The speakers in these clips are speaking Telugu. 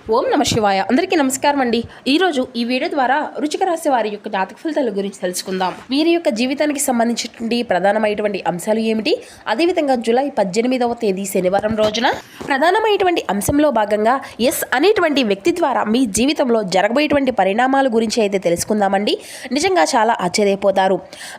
ఓం నమ శివాయ. అందరికీ నమస్కారం అండి. ఈరోజు ఈ వీడియో ద్వారా వృశ్చిక రాశి వారి యొక్క జాతక ఫలితాల గురించి తెలుసుకుందాం. వీరి యొక్క జీవితానికి సంబంధించినటువంటి ప్రధానమైనటువంటి అంశాలు ఏమిటి, అదేవిధంగా జూలై 18వ తేదీ శనివారం రోజున ప్రధానమైనటువంటి అంశంలో భాగంగా ఎస్ అనేటువంటి వ్యక్తి ద్వారా మీ జీవితంలో జరగబోయేటువంటి పరిణామాల గురించి అయితే తెలుసుకుందామండి. నిజంగా చాలా ఆశ్చర్యపోతారు.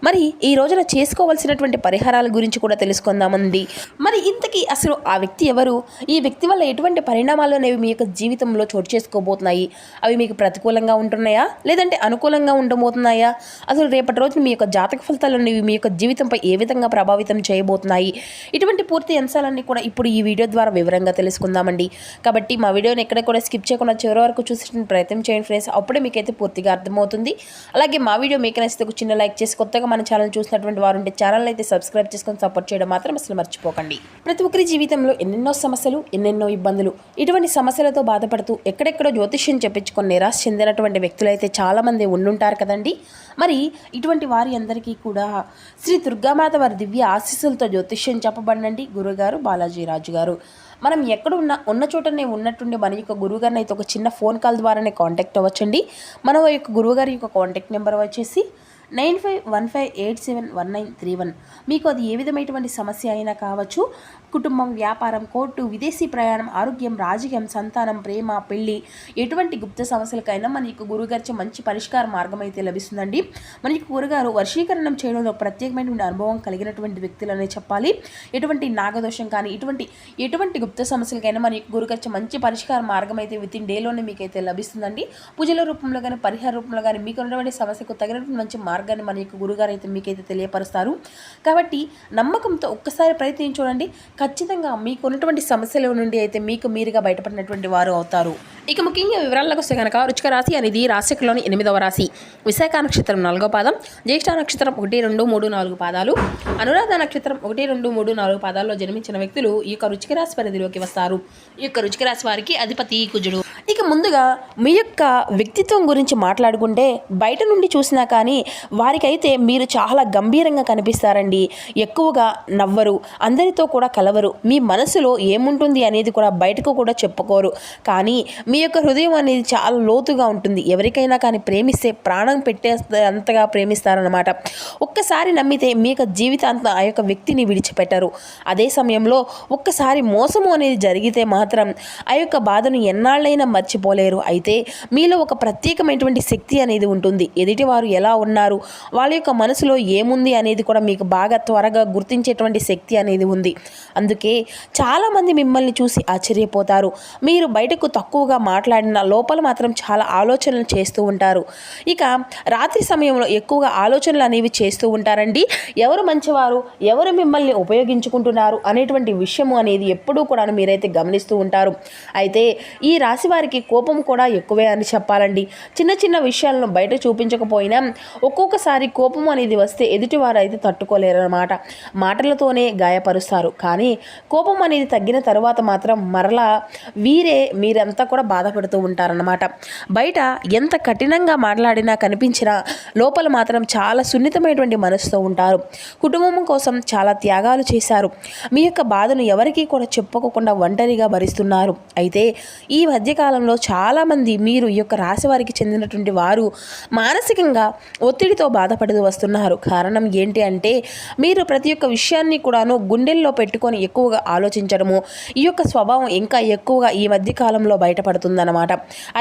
మరి ఈ రోజున చేసుకోవాల్సినటువంటి పరిహారాల గురించి కూడా తెలుసుకుందామండి. మరి ఇంతకీ అసలు ఆ వ్యక్తి ఎవరు, ఈ వ్యక్తి వల్ల ఎటువంటి పరిణామాలు అనేవి మీ యొక్క జీవితంలో చోటు చేసుకోబోతున్నాయి, అవి మీకు ప్రతికూలంగా ఉంటున్నాయా లేదంటే అనుకూలంగా ఉండబోతున్నాయా, అసలు రేపటి రోజున మీ యొక్క జాతక ఫలితాలు అనేవి మీ యొక్క జీవితంపై ఏ విధంగా ప్రభావితం చేయబోతున్నాయి, ఇటువంటి పూర్తి అంశాలన్నీ కూడా ఇప్పుడు ఈ వీడియో ద్వారా వివరంగా తెలుసుకుందామండి. కాబట్టి మా వీడియోని ఎక్కడ కూడా స్కిప్ చేయకుండా చివరి వరకు చూసే ప్రయత్నం చేయండి ఫ్రెండ్స్. అప్పుడే మీకైతే పూర్తిగా అర్థమవుతుంది. అలాగే మా వీడియో మీకు నచ్చితే ఒక చిన్న లైక్ చేసి, కొత్తగా మన ఛానల్ చూసినటువంటి వారు ఉంటే ఛానల్ అయితే సబ్స్క్రైబ్ చేసుకొని సపోర్ట్ చేయడం మాత్రం అసలు మర్చిపోకండి. ప్రతి ఒక్కరి జీవితంలో ఎన్నెన్నో సమస్యలు, ఎన్నెన్నో ఇబ్బందులు, ఇటువంటి సమస్యలతో బాధపడుతూ ఎక్కడెక్కడో జ్యోతిష్యం చెప్పించుకొని నిరాశ చెందినటువంటి వ్యక్తులైతే చాలామంది ఉండుంటారు కదండి. మరి ఇటువంటి వారి అందరికీ కూడా శ్రీ దుర్గామాత వారి దివ్య ఆశీస్సులతో జ్యోతిష్యం చెప్పబడినండి గురుగారు బాలాజీ రాజు గారు. మనం ఎక్కడ ఉన్న చోటనే ఉన్నట్టుండి మన యొక్క గురువుగారిని అయితే ఒక చిన్న ఫోన్ కాల్ ద్వారానే కాంటాక్ట్ అవ్వచ్చండి. మన యొక్క గురువుగారి యొక్క కాంటాక్ట్ నెంబర్ వచ్చేసి 9515871931. మీకు అది ఏ విధమైనటువంటి సమస్య అయినా కావచ్చు, కుటుంబం, వ్యాపారం, కోర్టు, విదేశీ ప్రయాణం, ఆరోగ్యం, రాజకీయం, సంతానం, ప్రేమ, పెళ్లి, ఎటువంటి గుప్త సమస్యలకైనా మన యొక్క గురుగారి మంచి పరిష్కార మార్గం అయితే లభిస్తుందండి. మన యొక్క గురుగారు వర్షీకరణం చేయడంలో ప్రత్యేకమైనటువంటి అనుభవం కలిగినటువంటి వ్యక్తులనే చెప్పాలి. ఎటువంటి నాగదోషం కానీ ఎటువంటి గుప్త సమస్యలకైనా మన యొక్క గురుగారి మంచి పరిష్కార మార్గం అయితే వితిన్ డేలోనే మీకైతే లభిస్తుందండి. పూజల రూపంలో కానీ, పరిహార రూపంలో కానీ మీకు ఉన్నటువంటి సమస్యకు తగినటువంటి మంచి మార్గాన్ని మన యొక్క గురుగారు అయితే మీకైతే తెలియపరుస్తారు. కాబట్టి నమ్మకంతో ఒక్కసారి ప్రయత్నించి చూడండి. ఖచ్చితంగా మీకు ఉన్నటువంటి సమస్యల నుండి అయితే మీకు మీరుగా బయటపడినటువంటి వారు అవుతారు. ఇక ముఖ్యంగా వివరాలకు వస్తే కనుక వృశ్చిక రాశి అనేది రాశిలోని 8వ రాశి. విశాఖ నక్షత్రం 4వ పాదం, జ్యేష్ఠ నక్షత్రం 1, 2, 3, 4 పాదాలు, అనురాధ నక్షత్రం 1, 2, 3, 4 పాదాల్లో జన్మించిన వ్యక్తులు ఈ యొక్క వృశ్చిక రాశి పరిధిలోకి వస్తారు. ఈ యొక్క వృశ్చిక రాశి వారికి అధిపతి కుజుడు. ఇక ముందుగా మీ యొక్క వ్యక్తిత్వం గురించి మాట్లాడుకుంటే బయట నుండి చూసినా కానీ వారికైతే మీరు చాలా గంభీరంగా కనిపిస్తారండి. ఎక్కువగా నవ్వరు, అందరితో కూడా కలవరు, మీ మనసులో ఏముంటుంది అనేది కూడా బయటకు కూడా చెప్పుకోరు. కానీ మీ యొక్క హృదయం అనేది చాలా లోతుగా ఉంటుంది. ఎవరికైనా కానీ ప్రేమిస్తే ప్రాణం పెట్టేస్తే అంతగా ప్రేమిస్తారనమాట. ఒక్కసారి నమ్మితే మీ యొక్క జీవితాంతం ఆ యొక్క వ్యక్తిని విడిచిపెట్టరు. అదే సమయంలో ఒక్కసారి మోసము అనేది జరిగితే మాత్రం ఆ యొక్క బాధను ఎన్నాళ్ళైనా మర్చిపోలేరు. అయితే మీలో ఒక ప్రత్యేకమైనటువంటి శక్తి అనేది ఉంటుంది. ఎదుటివారు ఎలా ఉన్నారు, వాళ్ళ యొక్క మనసులో ఏముంది అనేది కూడా మీకు బాగా త్వరగా గుర్తించేటువంటి శక్తి అనేది ఉంది. అందుకే చాలామంది మిమ్మల్ని చూసి ఆశ్చర్యపోతారు. మీరు బయటకు తక్కువగా మాట్లాడిన లోపల మాత్రం చాలా ఆలోచనలు చేస్తూ ఉంటారు. ఇక రాత్రి సమయంలో ఎక్కువగా ఆలోచనలు అనేవి చేస్తూ ఉంటారండి. ఎవరు మంచివారు, ఎవరు మిమ్మల్ని ఉపయోగించుకుంటున్నారు అనేటువంటి విషయము అనేది ఎప్పుడూ కూడా మీరైతే గమనిస్తూ ఉంటారు. అయితే ఈ రాశి వారికి కోపం కూడా ఎక్కువే అని చెప్పాలండి. చిన్న చిన్న విషయాలను బయట చూపించకపోయినా ఒక్కొక్కసారి కోపం అనేది వస్తే ఎదుటివారు అయితే తట్టుకోలేరన్నమాట. మాటలతోనే గాయపరుస్తారు. కానీ కోపం అనేది తగ్గిన తర్వాత మాత్రం మరలా మీరంతా కూడా బాధపడుతూ ఉంటారన్నమాట. బయట ఎంత కఠినంగా మాట్లాడినా కనిపించినా లోపల మాత్రం చాలా సున్నితమైనటువంటి మనసుతో ఉంటారు. కుటుంబం కోసం చాలా త్యాగాలు చేశారు. మీ యొక్క బాధను ఎవరికీ కూడా చెప్పుకోకుండా ఒంటరిగా భరిస్తున్నారు. అయితే ఈ మధ్యకాలంలో చాలామంది మీరు ఈ యొక్క రాశి వారికి చెందినటువంటి వారు మానసికంగా ఒత్తిడితో బాధపడుతూ వస్తున్నారు. కారణం ఏంటి అంటే మీరు ప్రతి ఒక్క విషయాన్ని కూడాను గుండెల్లో పెట్టుకొని ఎక్కువగా ఆలోచించడము, ఈ యొక్క స్వభావం ఇంకా ఎక్కువగా ఈ మధ్యకాలంలో బయటపడుతుందన్నమాట.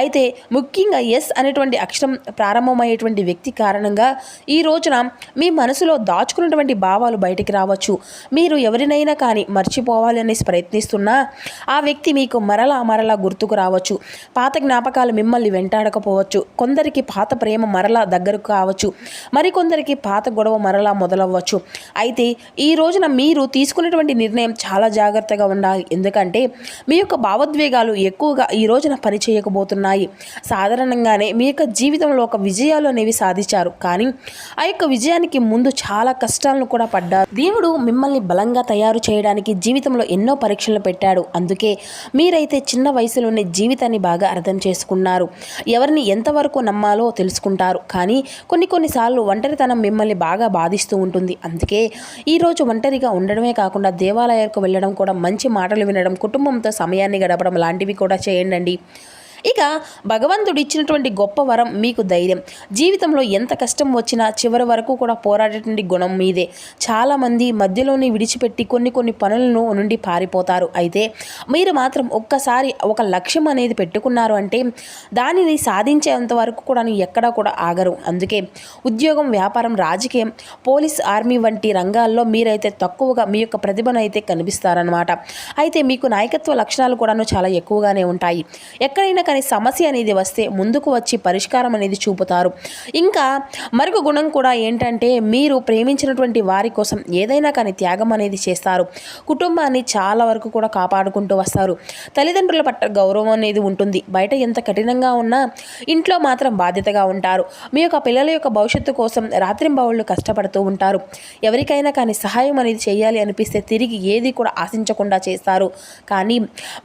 అయితే ముఖ్యంగా ఎస్ అనేటువంటి అక్షరం ప్రారంభమయ్యేటువంటి వ్యక్తి కారణంగా ఈ రోజున మీ మనసులో దాచుకున్నటువంటి భావాలు బయటికి రావచ్చు. మీరు ఎవరినైనా కానీ మర్చిపోవాలి అనేసి ప్రయత్నిస్తున్నా ఆ వ్యక్తి మీకు మరలా గుర్తుకు రావచ్చు. పాత జ్ఞాపకాలు మిమ్మల్ని వెంటాడకపోవచ్చు. కొందరికి పాత ప్రేమ మరలా దగ్గరకు కావచ్చు, మరికొందరికి పాత గొడవ మరలా మొదలవ్వచ్చు. అయితే ఈ రోజున మీరు తీసుకున్నటువంటి నిర్ణయం చాలా జాగ్రత్తగా ఉండాలి. ఎందుకంటే మీ యొక్క భావోద్వేగాలు ఎక్కువగా ఈ రోజున పనిచేయకపోతున్నాయి. సాధారణంగానే మీ యొక్క జీవితంలో ఒక విజయాలు అనేవి సాధించారు. కానీ ఆ యొక్క విజయానికి ముందు చాలా కష్టాలను కూడా పడ్డారు. దేవుడు మిమ్మల్ని బలంగా తయారు చేయడానికి జీవితంలో ఎన్నో పరీక్షలు పెట్టాడు. అందుకే మీరైతే చిన్న వయసులోనే జీవితాన్ని బాగా అర్థం చేసుకున్నారు. ఎవరిని ఎంతవరకు నమ్మాలో తెలుసుకుంటారు. కానీ కొన్నిసార్లు ఒంటరితనం మిమ్మల్ని బాగా బాధిస్తూ ఉంటుంది. అందుకే ఈరోజు ఒంటరిగా ఉండడమే కాకుండా దేవాలయాలకు వెళ్ళడం కూడా, మంచి మాటలు వినడం, కుటుంబంతో సమయాన్ని గడపడం లాంటివి కూడా చేయండి. ఇక భగవంతుడు ఇచ్చినటువంటి గొప్ప వరం మీకు ధైర్యం. జీవితంలో ఎంత కష్టం వచ్చినా చివరి వరకు కూడా పోరాడేటువంటి గుణం మీదే. చాలామంది మధ్యలోనే విడిచిపెట్టి కొన్ని పనులను నుండి పారిపోతారు. అయితే మీరు మాత్రం ఒక్కసారి ఒక లక్ష్యం అనేది పెట్టుకున్నారు అంటే దానిని సాధించేంత వరకు కూడా ఎక్కడా కూడా ఆగరు. అందుకే ఉద్యోగం, వ్యాపారం, రాజకీయం, పోలీస్, ఆర్మీ వంటి రంగాల్లో మీరైతే తక్కువగా మీ యొక్క ప్రతిభను అయితే కనిపిస్తారనమాట. అయితే మీకు నాయకత్వ లక్షణాలు కూడాను చాలా ఎక్కువగానే ఉంటాయి. ఎక్కడైనా కానీ సమస్య అనేది వస్తే ముందుకు వచ్చి పరిష్కారం అనేది చూపుతారు. ఇంకా మరొక గుణం కూడా ఏంటంటే మీరు ప్రేమించినటువంటి వారి కోసం ఏదైనా కానీ త్యాగం అనేది చేస్తారు. కుటుంబాన్ని చాలా వరకు కూడా కాపాడుకుంటూ వస్తారు. తల్లిదండ్రుల పట్ల గౌరవం అనేది ఉంటుంది. బయట ఎంత కఠినంగా ఉన్నా ఇంట్లో మాత్రం బాధ్యతగా ఉంటారు. మీ యొక్క పిల్లల యొక్క భవిష్యత్తు కోసం రాత్రింబవళ్ళు కష్టపడుతూ ఉంటారు. ఎవరికైనా కానీ సహాయం అనేది చేయాలి అనిపిస్తే తిరిగి ఏది కూడా ఆశించకుండా చేస్తారు. కానీ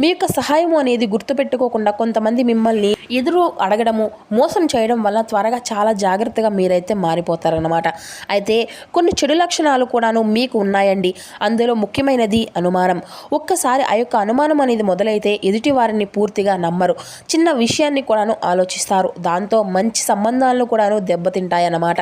మీ యొక్క సహాయం అనేది గుర్తుపెట్టుకోకుండా కొంతమంది మిమ్మల్ని ఎదురు అడగడము, మోసం చేయడం వల్ల త్వరగా చాలా జాగ్రత్తగా మీరైతే మారిపోతారన్నమాట. అయితే కొన్ని చెడు లక్షణాలు కూడాను మీకు ఉన్నాయండి. అందులో ముఖ్యమైనది అనుమానం. ఒక్కసారి ఆ యొక్క అనుమానం అనేది మొదలైతే ఎదుటి వారిని పూర్తిగా నమ్మరు. చిన్న విషయాన్ని కూడాను ఆలోచిస్తారు. దాంతో మంచి సంబంధాలను కూడాను దెబ్బతింటాయన్నమాట.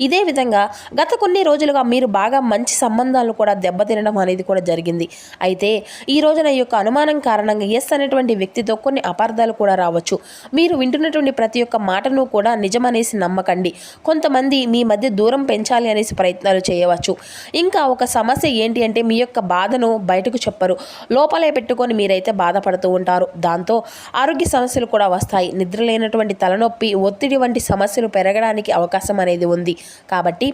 ఇదే విధంగా గత కొన్ని రోజులుగా మీరు బాగా మంచి సంబంధాలు కూడా దెబ్బతినడం అనేది కూడా జరిగింది. అయితే ఈ రోజున ఈ యొక్క అనుమానం కారణంగా ఎస్ అనేటువంటి వ్యక్తితో కొన్ని అపార్థాలు కూడా రావచ్చు. మీరు వింటున్నటువంటి ప్రతి ఒక్క మాటను కూడా నిజమనేసి నమ్మకండి. కొంతమంది మీ మధ్య దూరం పెంచాలి అనేసి ప్రయత్నాలు చేయవచ్చు. ఇంకా ఒక సమస్య ఏంటి అంటే మీ యొక్క బాధను బయటకు చెప్పరు. లోపలే పెట్టుకొని మీరైతే బాధపడుతూ ఉంటారు. దాంతో ఆరోగ్య సమస్యలు కూడా వస్తాయి. నిద్ర లేనటువంటి తలనొప్పి, ఒత్తిడి వంటి సమస్యలు పెరగడానికి అవకాశం అనేది ఉంది. కాబట్టి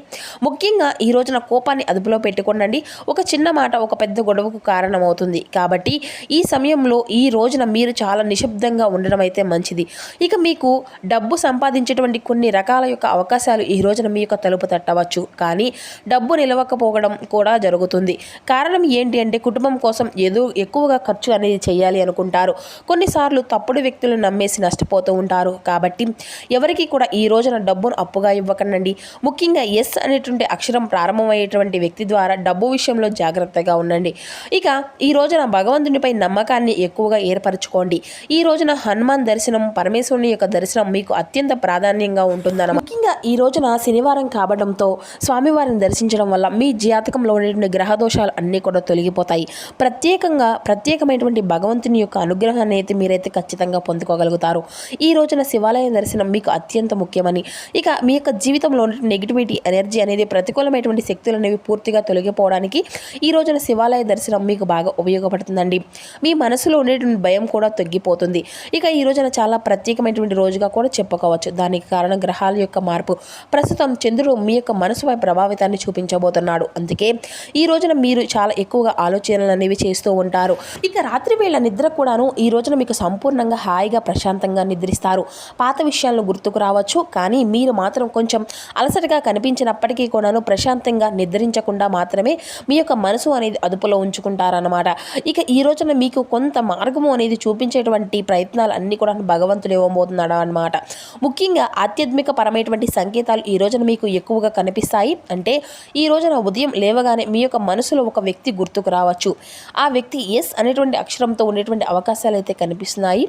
ముఖ్యంగా ఈ రోజున కోపాన్ని అదుపులో పెట్టుకోండి. ఒక చిన్న మాట ఒక పెద్ద గొడవకు కారణమవుతుంది. కాబట్టి ఈ సమయంలో ఈ రోజున మీరు చాలా నిశ్శబ్దంగా ఉండడం అయితే మంచిది. ఇక మీకు డబ్బు సంపాదించేటువంటి కొన్ని రకాల యొక్క అవకాశాలు ఈ రోజున మీ యొక్క తలుపు తట్టవచ్చు. కానీ డబ్బు నిలవకపోవడం కూడా జరుగుతుంది. కారణం ఏంటి అంటే కుటుంబం కోసం ఏదో ఎక్కువగా ఖర్చు అనేది చేయాలి అనుకుంటారు. కొన్నిసార్లు తప్పుడు వ్యక్తులను నమ్మేసి నష్టపోతూ ఉంటారు. కాబట్టి ఎవరికి కూడా ఈ రోజున డబ్బును అప్పుగా ఇవ్వకండి. ముఖ్యంగా ఎస్ అనేటువంటి అక్షరం ప్రారంభమయ్యేటువంటి వ్యక్తి ద్వారా డబ్బు విషయంలో జాగ్రత్తగా ఉండండి. ఇక ఈ రోజున భగవంతునిపై నమ్మకాన్ని ఎక్కువగా ఏర్పరచుకోండి. ఈ రోజున హనుమాన్ దర్శనం, పరమేశ్వరుని యొక్క దర్శనం మీకు అత్యంత ప్రాధాన్యంగా ఉంటుందన్నమాట. ముఖ్యంగా ఈ రోజున శనివారం కావడంతో స్వామివారిని దర్శించడం వల్ల మీ జాతకంలో ఉండేటువంటి గ్రహ దోషాలు అన్నీ కూడా తొలగిపోతాయి. ప్రత్యేకమైనటువంటి భగవంతుని యొక్క అనుగ్రహాన్ని అయితే మీరైతే ఖచ్చితంగా పొందుకోగలుగుతారు. ఈ రోజున శివాలయ దర్శనం మీకు అత్యంత ముఖ్యమని, ఇక మీ యొక్క జీవితంలో ఉన్న నెగిటివిటీ ఎనర్జీ అనేది, ప్రతికూలమైనటువంటి శక్తులు అనేవి పూర్తిగా తొలగిపోవడానికి ఈ రోజున శివాలయ దర్శనం మీకు బాగా ఉపయోగపడుతుందండి. మీ మనసులో ఉండేటువంటి భయం కూడా తగ్గిపోతుంది. ఇక ఈ రోజున చాలా ప్రత్యేకమైనటువంటి రోజుగా కూడా చెప్పుకోవచ్చు. దానికి కారణం గ్రహాల యొక్క మార్పు. ప్రస్తుతం చంద్రుడు మీ యొక్క మనసుపై ప్రభావితాన్ని చూపించబోతున్నాడు. అందుకే ఈ రోజున మీరు చాలా ఎక్కువగా ఆలోచనలు అనేవి చేస్తూ ఉంటారు. ఇక రాత్రి వేళ నిద్ర కూడాను ఈ రోజున మీకు సంపూర్ణంగా హాయిగా ప్రశాంతంగా నిద్రిస్తారు. పాత విషయాలను గుర్తుకు రావచ్చు. కానీ మీరు మాత్రం కొంచెం అలసటగా కనిపించినప్పటికీ కూడాను ప్రశాంతంగా నిద్రించకుండా మాత్రమే మీ యొక్క మనసు అనేది అదుపులో ఉంచుకుంటారన్నమాట. ఇక ఈ రోజున మీకు కొంత మార్గము అనేది చూపించేటువంటి ప్రయత్నాలు అన్నీ కూడా భగవంతుడు ఇవ్వబోతున్నాడు అన్నమాట. ముఖ్యంగా ఆధ్యాత్మిక పరమైనటువంటి సంకేతాలు ఈ రోజున మీకు ఎక్కువగా కనిపిస్తాయి. అంటే ఈ రోజున ఉదయం లేవగానే మీ యొక్క మనసులో ఒక వ్యక్తి గుర్తుకు రావచ్చు. ఆ వ్యక్తి ఎస్ అనేటువంటి అక్షరంతో ఉండేటువంటి అవకాశాలు అయితే కనిపిస్తున్నాయి.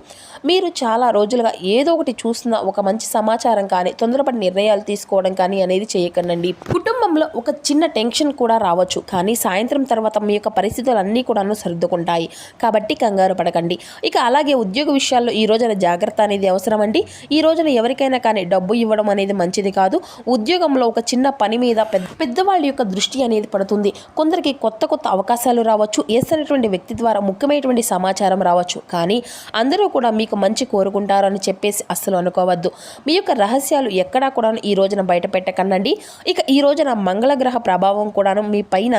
మీరు చాలా రోజులుగా ఏదో ఒకటి చూస్తున్న ఒక మంచి సమాచారం కానీ, తొందరపడి నిర్ణయాలు తీసుకోవడం కానీ అనేది చేయకండి. కుటుంబంలో ఒక చిన్న టెన్షన్ కూడా రావచ్చు. కానీ సాయంత్రం తర్వాత మీ యొక్క పరిస్థితులు అన్నీ కూడా సర్దుకుంటాయి. కాబట్టి కంగారు పడకండి. ఇక అలాగే ఉద్యోగ విషయాల్లో ఈ రోజున జాగ్రత్త అనేది అవసరం అండి. ఈ రోజున ఎవరికైనా కానీ డబ్బు ఇవ్వడం అనేది మంచిది కాదు. ఉద్యోగంలో ఒక చిన్న పని మీద పెద్దవాళ్ళ యొక్క దృష్టి అనేది పడుతుంది. కొందరికి కొత్త అవకాశాలు రావచ్చు. ఎస్ అనేటువంటి వ్యక్తి ద్వారా ముఖ్యమైనటువంటి సమాచారం రావచ్చు. కానీ అందరూ కూడా మీకు మంచి కోరుకుంటారు అని చెప్పేసి అస్సలు అనుకోవద్దు. మీ యొక్క రహస్యాలు ఎక్కడా కూడా ఈ రోజున బయట పెట్టకండి. ఇక ఈ రోజున మంగళగ్రహ ప్రభావం కూడాను మీ పైన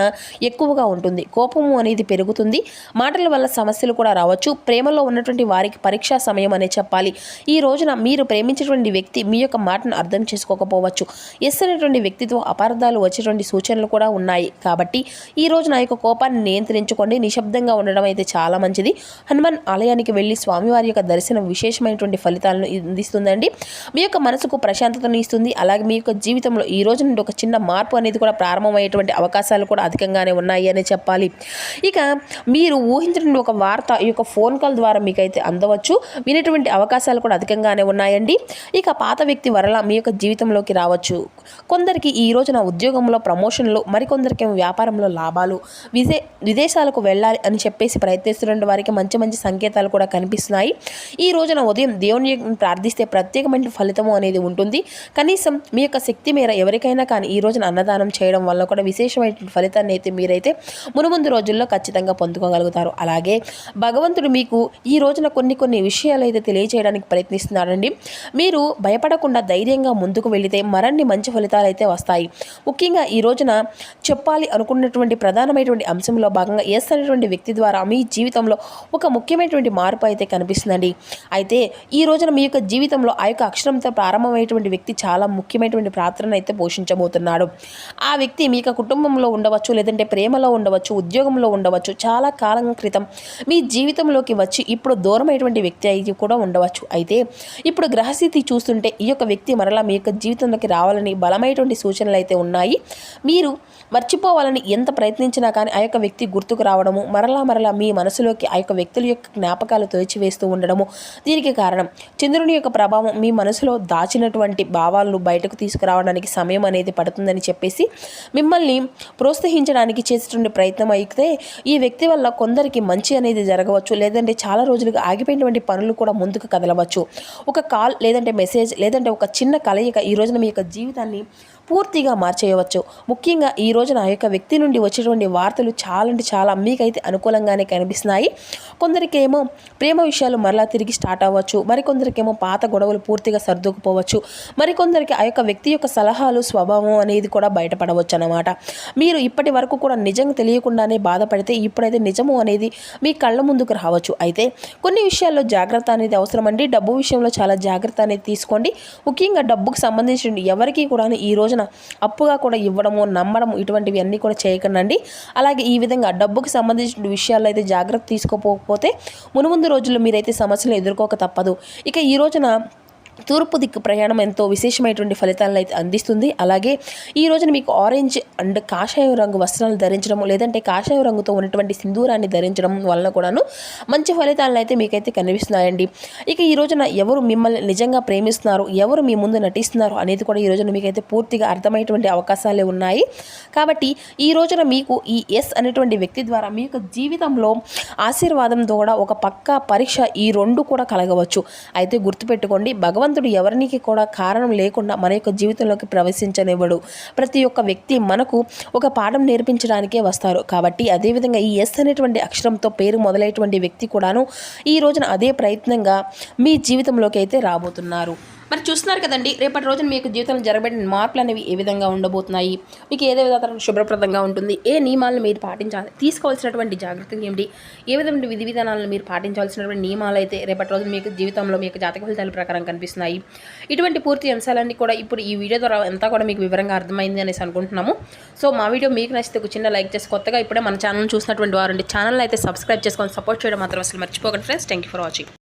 ఎక్కువగా ఉంటుంది. కోపము అనేది పెరుగుతుంది. మాటల వల్ల సమస్యలు కూడా రావచ్చు. ప్రేమలో ఉన్నటువంటి వారికి పరీక్షా సమయం అనే చెప్పాలి. ఈ రోజున మీరు ప్రేమించేటువంటి వ్యక్తి మీ యొక్క మాటను అర్థం చేసుకోకపోవచ్చు. ఎస్ అనేటువంటి వ్యక్తితో అపార్థాలు వచ్చేటువంటి సూచనలు కూడా ఉన్నాయి. కాబట్టి ఈ రోజు నా యొక్క కోపాన్ని నియంత్రించుకోండి. నిశ్శబ్దంగా ఉండడం అయితే చాలా మంచిది. హనుమాన్ ఆలయానికి వెళ్ళి స్వామివారి యొక్క దర్శనం విశేషమైనటువంటి ఫలితాలను అందిస్తుందండి. మీ యొక్క మనసుకు ప్రశాంతతను ఇస్తుంది. అలాగే మీ యొక్క జీవితంలో ఈ రోజు నుండి ఒక చిన్న మార్పు అనేది కూడా ప్రారంభమయ్యేటువంటి అవకాశాలు కూడా అధికంగానే ఉన్నాయి అని చెప్పాలి. ఇక మీరు ఊహించిన ఒక వార్త ఈ యొక్క ఫోన్ కాల్ ద్వారా మీకైతే అందవచ్చు. వినేటువంటి అవకాశాలు కూడా అధికంగానే ఉన్నాయండి. ఇక పాత వ్యక్తి వరలా మీ యొక్క జీవితంలోకి రావచ్చు. కొందరికి ఈ రోజున ఉద్యోగంలో ప్రమోషన్లు, మరికొందరికేమో వ్యాపారంలో లాభాలు, విదేశాలకు వెళ్ళాలి అని చెప్పేసి ప్రయత్నిస్తున్న వారికి మంచి మంచి సంకేతాలు కూడా కనిపిస్తున్నాయి. ఈ రోజున ఉదయం దేవుని ప్రార్థిస్తే ప్రత్యేకమైన ఫలితము అనేది ఉంటుంది. కనీసం మీ యొక్క శక్తి మేర ఎవరికైనా కానీ ఈ రోజున అన్నదానం చేయడం వల్ల కూడా విశేషమైన ఫలితాన్ని అయితే మీరైతే మునుముందు రోజుల్లో ఖచ్చితంగా పొందుకోగలుగుతారు. అలాగే భగవంతుడు మీకు ఈ రోజున కొన్ని విషయాలు అయితే తెలియజేయడానికి ప్రయత్నిస్తున్నాడండి. మీరు భయపడకుండా ధైర్యంగా ముందుకు వెళితే మరిన్ని మంచి ఫలితాలు అయితే వస్తాయి. ముఖ్యంగా ఈ రోజున చెప్పాలి అనుకున్నటువంటి ప్రధానమైనటువంటి అంశంలో భాగంగా ఎస్ అనేటువంటి వ్యక్తి ద్వారా మీ జీవితంలో ఒక ముఖ్యమైనటువంటి మార్పు అయితే కనిపిస్తుందండి. అయితే ఈ రోజున మీ యొక్క జీవితంలో ఆ యొక్క అక్షరంతో ప్రారంభమైనటువంటి వ్యక్తి చాలా ముఖ్యమైనటువంటి పాత్రను అయితే పోషించబోతున్నాడు. ఆ వ్యక్తి మీ యొక్క కుటుంబంలో ఉండవచ్చు, లేదంటే ప్రేమలో ఉండవచ్చు, ఉద్యోగంలో ఉండవచ్చు, చాలా కాలం క్రితం మీ జీవితంలోకి వచ్చి ఇప్పుడు దూరమైనటువంటి వ్యక్తి అయితే కూడా ఉండవచ్చు. అయితే ఇప్పుడు గ్రహస్థితి చూస్తుంటే ఈ యొక్క వ్యక్తి మరలా మీ యొక్క జీవితంలోకి రావాలని బలమైనటువంటి సూచనలు అయితే ఉన్నాయి. మీరు మర్చిపోవాలని ఎంత ప్రయత్నించినా కానీ ఆ యొక్క వ్యక్తి గుర్తుకు రావడము, మరలా మీ మనసులోకి ఆ యొక్క వ్యక్తుల యొక్క జ్ఞాపకాలు తోచివేస్తూ ఉండడము దీనికి కారణం. చంద్రుని యొక్క ప్రభావం మీ మనసులో దాచినటువంటి భావాలను బయటకు తీసుకురావడానికి సమయం అనేది పడుతుందని చెప్పేసి మిమ్మల్ని ప్రోత్సహించడానికి చేసేటువంటి ప్రయత్నం అయితే ఈ వ్యక్తి వల్ల కొందరికి మంచి అనేది జరగవచ్చు, లేదంటే చాలా రోజులుగా ఆగిపోయినటువంటి పనులు కూడా ముందుకు కదలవచ్చు. ఒక కాల్, లేదంటే మెసేజ్, లేదంటే ఒక చిన్న కలయిక ఈ రోజున మీ యొక్క జీవితాన్ని పూర్తిగా మార్చేయవచ్చు. ముఖ్యంగా ఈ రోజున ఆ యొక్క వ్యక్తి నుండి వచ్చేటువంటి వార్తలు చాలా మీకైతే అనుకూలంగానే కనిపిస్తున్నాయి. కొందరికేమో ప్రేమ విషయాలు మరలా తిరిగి స్టార్ట్ అవ్వచ్చు, మరికొందరికేమో పాత గొడవలు పూర్తిగా సర్దుకుపోవచ్చు, మరికొందరికి ఆ యొక్క వ్యక్తి యొక్క సలహాలు, స్వభావం అనేది కూడా బయటపడవచ్చు అన్నమాట. మీరు ఇప్పటి వరకు కూడా నిజంగా తెలియకుండానే బాధపడితే ఇప్పుడైతే నిజము అనేది మీ కళ్ళ ముందుకు రావచ్చు. అయితే కొన్ని విషయాల్లో జాగ్రత్త అనేది అవసరమండి. డబ్బు విషయంలో చాలా జాగ్రత్త అనేది తీసుకోండి. ముఖ్యంగా డబ్బుకు సంబంధించిన ఎవరికి కూడా ఈ రోజున అప్పుగా కూడా ఇవ్వడము, నమ్మడము ఇటువంటివి అన్నీ కూడా చేయకండి. అలాగే ఈ విధంగా డబ్బుకు సంబంధించిన విషయాల్లో అయితే జాగ్రత్త తీసుకోకపోతే మునుముందు రోజుల్లో మీరైతే సమస్యలు ఎదుర్కోక తప్పదు. ఇక ఈ రోజున తూర్పు దిక్కు ప్రయాణం ఎంతో విశేషమైనటువంటి ఫలితాలను అయితే అందిస్తుంది. అలాగే ఈ రోజున మీకు ఆరెంజ్ అండ్ కాషాయం రంగు వస్త్రాలు ధరించడం, లేదంటే కాషాయం రంగుతో ఉన్నటువంటి సింధూరాన్ని ధరించడం వలన కూడాను మంచి ఫలితాలను అయితే మీకైతే కనిపిస్తున్నాయండి. ఇక ఈ రోజున ఎవరు మిమ్మల్ని నిజంగా ప్రేమిస్తున్నారు, ఎవరు మీ ముందు నటిస్తున్నారు అనేది కూడా ఈ రోజున మీకైతే పూర్తిగా అర్థమయ్యేటువంటి అవకాశాలే ఉన్నాయి. కాబట్టి ఈ రోజున మీకు ఈ ఎస్ అనేటువంటి వ్యక్తి ద్వారా మీ యొక్క జీవితంలో ఆశీర్వాదంతో కూడా ఒక పక్కా పరీక్ష ఈ రెండు కూడా కలగవచ్చు. అయితే గుర్తుపెట్టుకోండి, భగవంతుడు ఎవరికి కూడా కారణం లేకుండా మన యొక్క జీవితంలోకి ప్రవేశించనివ్వడు. ప్రతి ఒక్క వ్యక్తి మనకు ఒక పాఠం నేర్పించడానికే వస్తారు. కాబట్టి అదేవిధంగా ఈ ఎస్ అనేటువంటి అక్షరంతో పేరు మొదలైనటువంటి వ్యక్తి కూడాను ఈ రోజున అదే ప్రయత్నంగా మీ జీవితంలోకి అయితే రాబోతున్నారు. మరి చూస్తున్నారు కదండి, రేపటి రోజున మీకు జీవితంలో జరగబడిన మార్పులు అనేవి ఏ విధంగా ఉండబోతున్నాయి, మీకు ఏదే విధంగా శుభ్రప్రదంగా ఉంటుంది, ఏ నియమాలను మీరు పాటించాలి, తీసుకోవాల్సినటువంటి జాగ్రత్తలు ఏమిటి, ఏ విధమైన విధి విధానాలను మీరు పాటించాల్సినటువంటి నియమాలు అయితే రేపటి రోజున మీకు జీవితంలో మీకు జాతక ఫలితాల ప్రకారం కనిపిస్తున్నాయి. ఇటువంటి పూర్తి అంశాలన్నీ కూడా ఇప్పుడు ఈ వీడియో ద్వారా అంతా కూడా మీకు వివరంగా అర్థమైంది అనేసి అనుకుంటున్నాము. సో మా వీడియో మీకు నచ్చితే ఒక చిన్న లైక్ చేసి, కొత్తగా ఇప్పుడే మన ఛానల్ చూసినటువంటి వారు ఛానల్ అయితే సబ్స్క్రైబ్ చేసుకొని సపోర్ట్ చేయడం మాత్రం అసలు మర్చిపోకండి friends. Thank you for watching.